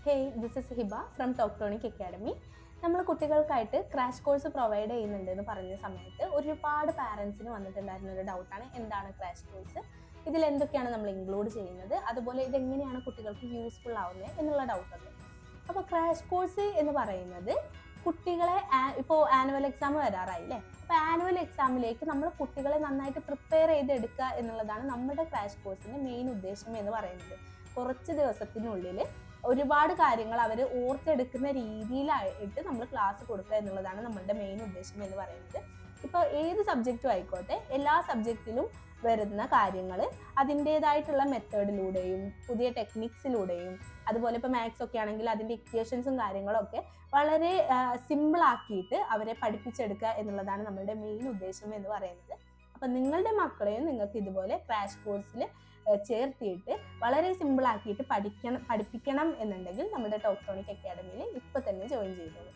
Hey, this is Hiba from Toptronic Academy. നമ്മൾ കുട്ടികൾക്കായിട്ട് crash course provide ചെയ്യുന്നുണ്ട് എന്ന് പറഞ്ഞ സമയത്ത് ഒരുപാട് പാരൻസിന് വന്നിട്ടുണ്ടായിരുന്ന ഒരു ഡൗട്ടാണ് എന്താണ് ക്രാഷ് കോഴ്സ്, ഇതിൽ എന്തൊക്കെയാണ് നമ്മൾ ഇൻക്ലൂഡ് ചെയ്യുന്നത്, അതുപോലെ ഇതെങ്ങനെയാണ് കുട്ടികൾക്ക് യൂസ്ഫുൾ ആവുന്നത് എന്നുള്ള ഡൗട്ടുണ്ട്. അപ്പോൾ ക്രാഷ് കോഴ്സ് എന്ന് പറയുന്നത് കുട്ടികളെ ഇപ്പോൾ ആനുവൽ എക്സാം വരാറായില്ലേ, അപ്പോൾ ആനുവൽ എക്സാമിലേക്ക് നമ്മൾ കുട്ടികളെ നന്നായിട്ട് പ്രിപ്പയർ ചെയ്തെടുക്കുക എന്നുള്ളതാണ് നമ്മുടെ ക്രാഷ് കോഴ്സിൻ്റെ മെയിൻ ഉദ്ദേശം എന്ന് പറയുന്നത്. കുറച്ച് ദിവസത്തിനുള്ളിൽ ഒരുപാട് കാര്യങ്ങൾ അവർ ഓർത്തെടുക്കുന്ന രീതിയിലായിട്ട് നമ്മൾ ക്ലാസ് കൊടുക്കുക എന്നുള്ളതാണ് നമ്മളുടെ മെയിൻ ഉദ്ദേശം എന്ന് പറയുന്നത്. ഇപ്പോൾ ഏത് സബ്ജക്റ്റും ആയിക്കോട്ടെ, എല്ലാ സബ്ജക്റ്റിലും വരുന്ന കാര്യങ്ങൾ അതിൻ്റേതായിട്ടുള്ള മെത്തേഡിലൂടെയും പുതിയ ടെക്നിക്സിലൂടെയും, അതുപോലെ ഇപ്പോൾ മാത്സ് ഒക്കെ ആണെങ്കിൽ അതിൻ്റെ ഇക്വേഷൻസും കാര്യങ്ങളൊക്കെ വളരെ സിമ്പിളാക്കിയിട്ട് അവരെ പഠിപ്പിച്ചെടുക്കുക എന്നുള്ളതാണ് നമ്മളുടെ മെയിൻ ഉദ്ദേശം എന്ന് പറയുന്നത്. അപ്പം നിങ്ങളുടെ മക്കളെയും നിങ്ങൾക്ക് ഇതുപോലെ ക്രാഷ് കോഴ്സിൽ ചേർത്തിയിട്ട് വളരെ സിമ്പിളാക്കിയിട്ട് പഠിപ്പിക്കണം എന്നുണ്ടെങ്കിൽ നമ്മുടെ ടോപ്ട്രോണിക് അക്കാഡമിയിൽ ഇപ്പോൾ തന്നെ ജോയിൻ ചെയ്തോളൂ.